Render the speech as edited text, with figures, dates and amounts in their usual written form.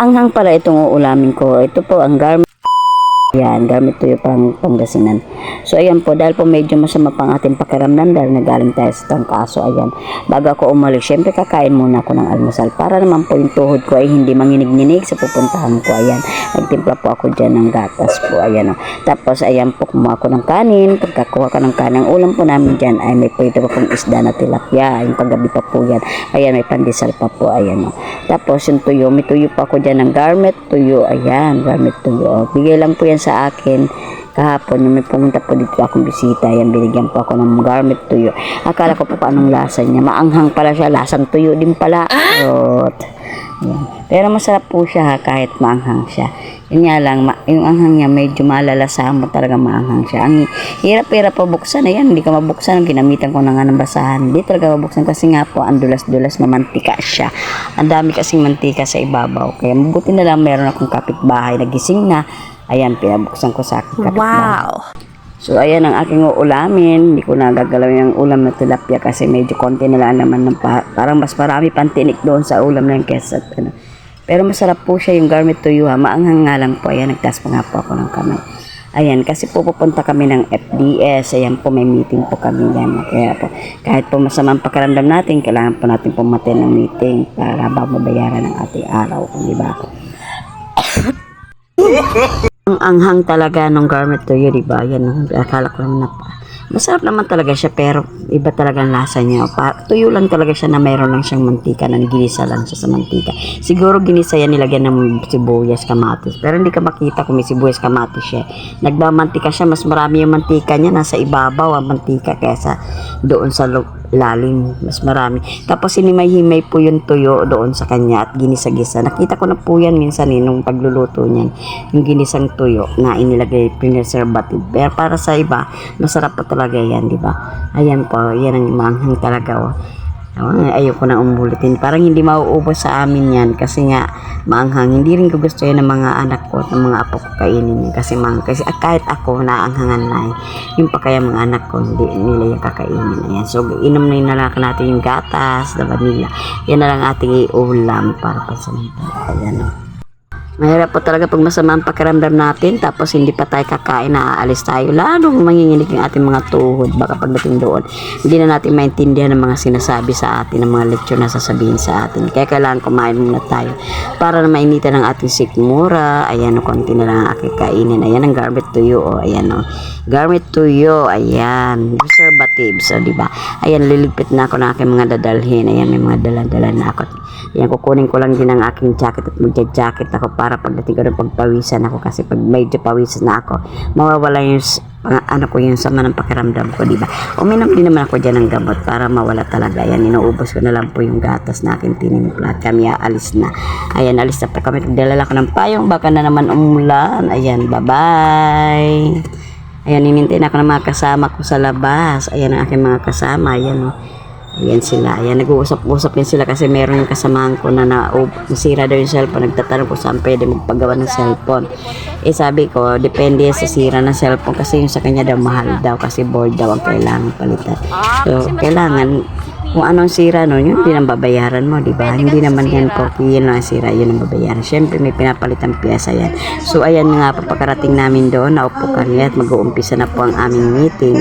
Anghang pala itong uulamin ko. Ito po ang garment. Yan, gamit to yung Pangasinan. So, ayan po, dahil po medyo masama pang ating pakiramdam dahil nagaling tayo sa tangkaso, ayan. Bago ako umalis, syempre kakain muna ako ng almusal para naman po yung tuhod ko ay hindi manginig-nginig sa pupuntahan ko, ayan. Nagtimpla po ako dyan ng gatas po, ayan. Tapos, ayan po, kumuha ako ng kanin. Pagkakuha ka ng kanin, ang ulam po namin dyan ay may pwede pa pong isda na tilapia. Yung paggabi pa po yan. Ayan, may pandesal pa po, ayan. Tapos, yung tuyo, may tuyo pa ako dyan ng garment tuyo, ayan, garment tuyo. Bigay lang po yan sa akin kahapon nung may pumunta po dito akong bisita. Yan, binigyan po ako ng garment tuyo. Akala ko po paanong lasa niya, maanghang pala siya, lasang tuyo din pala. Yan. Pero masarap po siya kahit maanghang siya. Yun nga lang, yung anghang niya medyo malalasahan mo, talaga maanghang siya. Ang hirap-hirap po buksan, ayan, hindi ka mabuksan. Ginamitan ko na nga ng basahan, hindi talaga mabuksan kasi nga po ang dulas-dulas, mamantika siya. Ang dami kasing mantika sa ibabaw, kaya mabuti na lang meron akong kapitbahay na gising na. Ayan, pinabuksan ko sa aking kapitbahay. Wow! So, ayan ang aking uulamin. Hindi ko na gagalawin ang ulam na tilapia kasi medyo konti na lang naman ng parang mas marami pantinik doon sa ulam na yung kesa. Pero masarap po siya yung garment tuyo, ha. Maanghang nga lang po. Ayan, nagtas pa nga po ako ng kamay. Ayan, kasi po pupunta kami ng FDS. Ayan po, may meeting po kami yan. Kaya po, kahit po masamang pakiramdam natin, kailangan po natin pumatin ng meeting para babayaran ng ating araw. Di ba? Ang anghang talaga ng garment tuyo, di ba? Yan, akala ko naman na masarap naman talaga siya, pero iba talaga ang lasa niya. Tuyo lang talaga siya na mayroon lang siyang mantika, na ginisa lang siya sa mantika. Siguro ginisa yan, nilagyan ng sibuyas, kamatis. Pero hindi ka makita kung may sibuyas, kamatis siya. Nagmamantika siya, mas marami yung mantika niya, nasa ibabaw ang mantika kaysa doon sa lalim, mas marami. Tapos hinimay-himay po yung tuyo doon sa kanya at ginisa-gisa. Nakita ko na po yan minsan nung pagluluto niyan, yung ginisang tuyo na inilagay preservative. Pero para sa iba, masarap pa talaga yan, di ba? Ayan po, yan ang maanghang talaga. Ayoko na umulitin. Parang hindi mauubos sa amin yan kasi nga maanghang. Hindi rin ko gusto yan ng mga anak ko at ng mga apo ko kainin yan. Kasi kahit ako naanghangan na yung pa kaya mga anak ko hindi nila yung kakainin. Ayan. So inom na yung nalaka natin yung gatas na vanilla. Yan na lang ating iulam para pasamantala. Ayan. Mahirap po talaga pag masama ang pakiramdam natin tapos hindi pa tayo kakain na aalis tayo, lalong manginginig yung ating mga tuhod. Baka pagdating doon hindi na natin maintindihan ang mga sinasabi sa atin, ang mga leksyon na sasabihin sa atin. Kaya kailangan kumain muna tayo para na mainitan ang ating sikmura. Ayan, konti na lang ang aking kainin. Ayan ang garment tuyo. Ayan, garment tuyo. Ayan, preservatives, diba? Ayan, liligpit na ako ng aking mga dadalhin. Ayan, may mga dalan-dalan na ako. Ayan, kukunin ko lang din ang aking jacket at magja-jacket ako para pagdating ko ng pagpawisan ako, kasi pag medyo pawisan na ako, mawawala yung yung sama ng pakiramdam ko, diba? Uminom din naman ako dyan ng gamot para mawala talaga. Ayan, inuubos ko na lang po yung gatas na akin tinimpla at kami aalis na. Ayan, alis na pa kami. Nagdala ko ng payong, baka na naman umulan. Ayan, bye-bye. Ayan, inintay na ako ng mga kasama ko sa labas. Ayan ang aking mga kasama. Ayan, ayan sila. Ayan, nag-uusap-usap yan sila kasi meron yung kasamahan ko na nasira daw yung cellphone. Nagtatanong ko saan pwede magpagawa ng cellphone. Sabi ko, depende sa sira ng cellphone kasi yung sa kanya daw mahal daw kasi board daw ang kailangan palitan. So, kailangan kung anong sira nun, yun din ang babayaran mo, diba? Hindi naman yan porque yun lang ang sira, yun ang babayaran. Siyempre, may pinapalitang piyesa yan. So, ayan nga, papakarating namin doon, naupo kami at mag-uumpisa na po ang aming meeting.